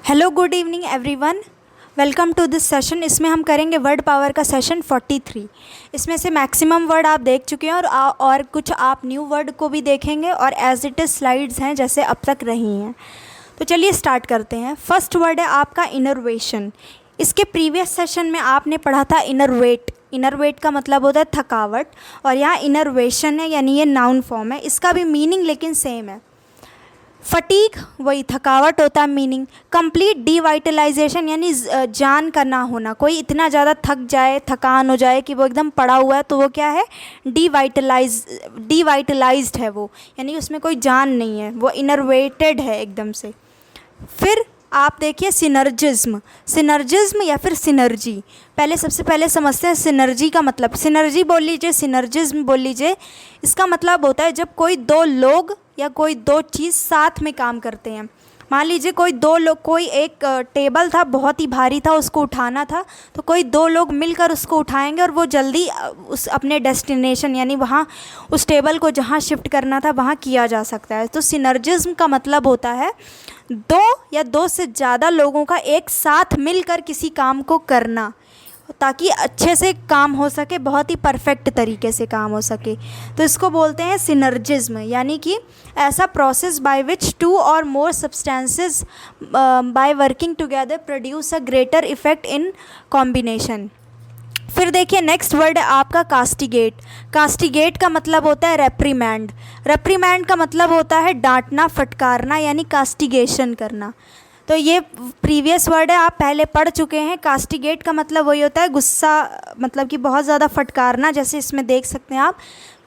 Hello good evening everyone. Welcome to this session. इसमें हम करेंगे वर्ड पावर का सेशन 43। इसमें से मैक्सिमम वर्ड आप देख चुके हैं और कुछ आप न्यू वर्ड को भी देखेंगे और एज इट इज़ स्लाइड्स हैं जैसे अब तक रही हैं। तो चलिए स्टार्ट करते हैं। फर्स्ट वर्ड है आपका इनरवेशन। इसके प्रीवियस सेशन में आपने पढ़ा था इनरवेट। इनरवेट का मतलब होता है थकावट और यहाँ इनरवेशन है यानी ये नाउन फॉर्म है। इसका भी मीनिंग लेकिन सेम है। फटीग वही थकावट होता है मीनिंग। कंप्लीट डिवाइटलाइजेशन यानी जान का ना होना। कोई इतना ज़्यादा थक जाए, थकान हो जाए कि वो एकदम पड़ा हुआ है तो वो क्या है, डिवाइटलाइज्ड है वो, यानी उसमें कोई जान नहीं है, वो इनरवेटेड है एकदम से। फिर आप देखिए सिनर्जिज्म। सिनर्जिज्म या फिर सिनर्जी। सबसे पहले समझते हैं सिनर्जी का मतलब। सिनर्जी बोल लीजिए, सिनर्जिज्म बोल लीजिए। इसका मतलब होता है जब कोई दो लोग या कोई दो चीज़ साथ में काम करते हैं। मान लीजिए कोई एक टेबल था, बहुत ही भारी था, उसको उठाना था, तो कोई दो लोग मिलकर उसको उठाएंगे और वो जल्दी उस अपने डेस्टिनेशन यानी वहाँ उस टेबल को जहाँ शिफ्ट करना था वहाँ किया जा सकता है। तो सिनर्जिज्म का मतलब होता है दो या दो से ज़्यादा लोगों का एक साथ मिलकर किसी काम को करना ताकि अच्छे से काम हो सके, बहुत ही परफेक्ट तरीके से काम हो सके। तो इसको बोलते हैं सिनर्जिज्म, यानी कि ऐसा प्रोसेस बाय विच टू और मोर substances by working together produce a greater effect in combination. फिर देखिए नेक्स्ट वर्ड है आपका कास्टिगेट। कास्टिगेट का मतलब होता है रेप्रीमैंड। रेप्रीमैंड का मतलब होता है डांटना, फटकारना, यानी कास्टिगेशन करना। तो ये प्रीवियस वर्ड है, आप पहले पढ़ चुके हैं। कास्टिगेट का मतलब वही होता है गुस्सा, मतलब कि बहुत ज़्यादा फटकारना, जैसे इसमें देख सकते हैं आप।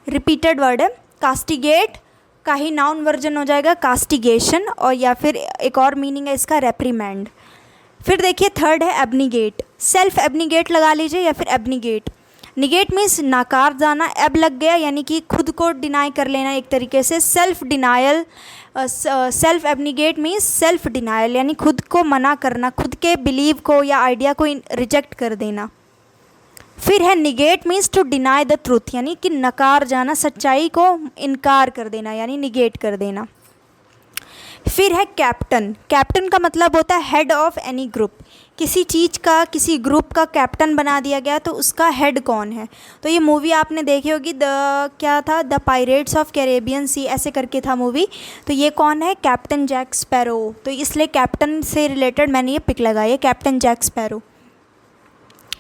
रिपीटेड वर्ड है। कास्टिगेट का ही नाउन वर्जन हो जाएगा कास्टिगेशन, और या फिर एक और मीनिंग है इसका रेप्रीमैंड। फिर देखिए थर्ड है एबनिगेट। सेल्फ एबनिगेट लगा लीजिए या फिर एबनिगेट। निगेट मीन्स नकार जाना, एब लग गया यानी कि खुद को डिनाई कर लेना एक तरीके से। Self denial, self abnegate means self denial यानी खुद को मना करना, खुद के बिलीव को या आइडिया को रिजेक्ट कर देना। फिर है negate means to deny the truth, यानी कि नकार जाना, सच्चाई को इनकार कर देना यानी निगेट कर देना। फिर है कैप्टन। कैप्टन का मतलब होता है हेड ऑफ एनी ग्रुप। किसी चीज़ का, किसी ग्रुप का कैप्टन बना दिया गया तो उसका हेड कौन है। तो ये मूवी आपने देखी होगी, क्या था, the pirates of Caribbean sea ऐसे करके था मूवी। तो ये कौन है, कैप्टन जैक स्पैरो। तो इसलिए कैप्टन से रिलेटेड मैंने ये पिक लगाई है, कैप्टन जैक स्पैरो।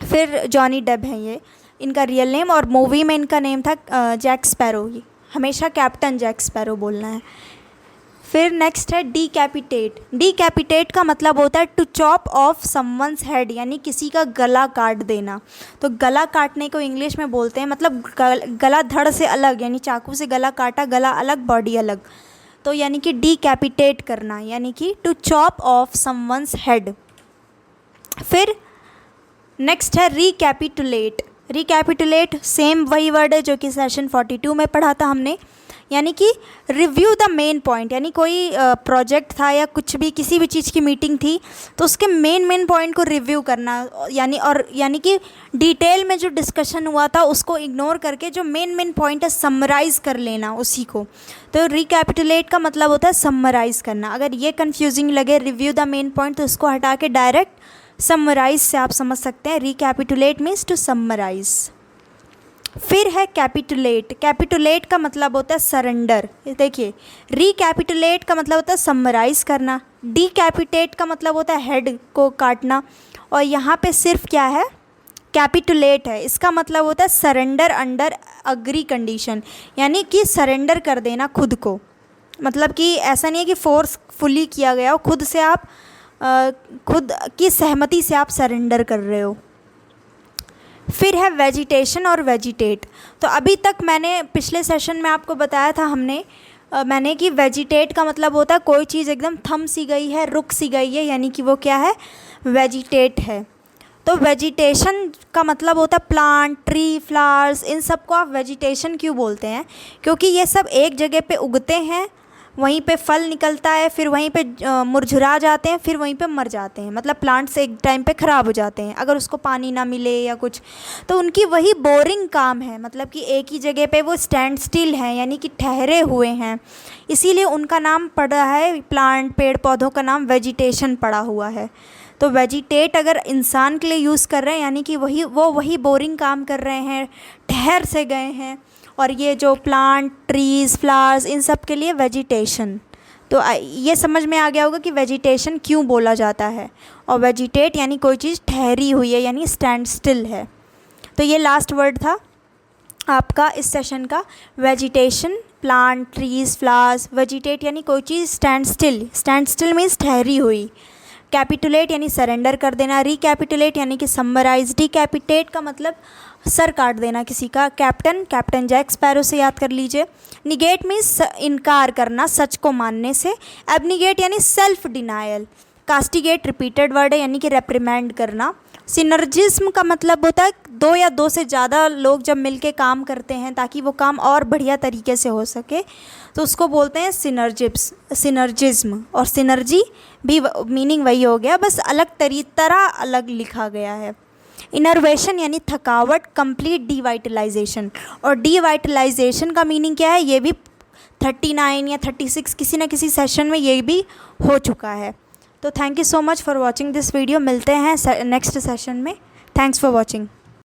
फिर जॉनी डेप हैं ये इनका रियल नेम, और मूवी में इनका नेम था जैक स्पैरो। हमेशा कैप्टन जैक स्पैरो बोलना है। फिर नेक्स्ट है डीकैपिटेट। डीकैपिटेट का मतलब होता है to chop off someone's head, यानी किसी का गला काट देना। तो गला काटने को इंग्लिश में बोलते हैं, मतलब गला धड़ से अलग, यानी चाकू से गला काटा, गला अलग बॉडी अलग। तो यानी कि डीकैपिटेट करना यानी कि to chop off someone's head. फिर नेक्स्ट है रिकैपिटुलेट। रिकैपिटुलेट सेम वही वर्ड है जो कि सेशन 42 में पढ़ा था हमने, यानी कि रिव्यू द मेन पॉइंट, यानी कोई प्रोजेक्ट था या कुछ भी, किसी भी चीज़ की मीटिंग थी तो उसके मेन पॉइंट को रिव्यू करना, यानी कि डिटेल में जो डिस्कशन हुआ था उसको इग्नोर करके जो मेन पॉइंट है समराइज़ कर लेना उसी को। तो रिकैपिटुलेट का मतलब होता है समराइज़ करना। अगर ये कन्फ्यूजिंग लगे रिव्यू द मेन पॉइंट तो इसको हटा के डायरेक्ट समराइज़ से आप समझ सकते हैं। रिकैपिटुलेट मीन्स टू समराइज़। फिर है कैपिटुलेट। कैपिटुलेट का मतलब होता है सरेंडर। देखिए रिकैपिटुलेट का मतलब होता है समराइज़ करना, डीकैपिटेट का मतलब होता है हेड को काटना, और यहाँ पे सिर्फ क्या है, कैपिटुलेट है। इसका मतलब होता है सरेंडर अंडर अग्री कंडीशन, यानी कि सरेंडर कर देना खुद को। मतलब कि ऐसा नहीं है कि फोर्सफुली किया गया हो, खुद से आप खुद की सहमति से आप सरेंडर कर रहे हो। फिर है वेजिटेशन और वेजिटेट। तो अभी तक मैंने पिछले सेशन में आपको बताया था मैंने कि वेजिटेट का मतलब होता है कोई चीज़ एकदम थम सी गई है, रुक सी गई है, यानी कि वो क्या है, वेजिटेट है। तो वेजिटेशन का मतलब होता है प्लांट, ट्री, फ्लावर्स, इन सब को आप वेजिटेशन क्यों बोलते हैं, क्योंकि ये सब एक जगह पे उगते हैं, वहीं पे फल निकलता है, फिर वहीं पे मुरझुरा जाते हैं, फिर वहीं पे मर जाते हैं, मतलब प्लांट्स एक टाइम पे ख़राब हो जाते हैं अगर उसको पानी ना मिले या कुछ। तो उनकी वही बोरिंग काम है, मतलब कि एक ही जगह पे वो स्टैंड स्टिल हैं, यानी कि ठहरे हुए हैं, इसीलिए उनका नाम पड़ा है, प्लांट पेड़ पौधों का नाम वेजिटेशन पड़ा हुआ है। तो वेजिटेट अगर इंसान के लिए यूज़ कर रहे हैं, यानी कि वही बोरिंग काम कर रहे हैं, ठहर से गए हैं। और ये जो प्लांट, ट्रीज़, फ्लावर्स, इन सब के लिए वेजिटेशन। तो ये समझ में आ गया होगा कि वेजिटेशन क्यों बोला जाता है। और वेजिटेट यानी कोई चीज़ ठहरी हुई है, यानी स्टैंड स्टिल है। तो ये लास्ट वर्ड था आपका इस सेशन का, vegetation, plant, trees, flowers. Vegetate यानी कोई चीज़ stand still, stand still means ठहरी हुई। कैपिटुलेट यानी सरेंडर कर देना। रिकैपिटुलेट यानी कि समराइज। डिकैपिटेट का मतलब सर काट देना किसी का। कैप्टन, कैप्टन जैक स्पैरो से याद कर लीजिए। निगेट मीन्स इनकार करना, सच को मानने से। एबनिगेट यानी self denial. Castigate repeated word है, यानी कि रेप्रिमेंड करना। सिनर्जिज्म का मतलब होता है दो या दो से ज़्यादा लोग जब मिलके काम करते हैं ताकि वो काम और बढ़िया तरीके से हो सके, तो उसको बोलते हैं सिनर्जिज्म। और सिनर्जी भी मीनिंग वही हो गया, बस अलग तरह अलग लिखा गया है। इनर्वेशन यानी थकावट, कंप्लीट डिवाइटलाइजेशन। और डिवाइटलाइजेशन का मीनिंग क्या है, ये भी 39 या 36 किसी न किसी सेशन में ये भी हो चुका है। तो thank you so much for watching this video. मिलते हैं नेक्स्ट सेशन में। Thanks for watching.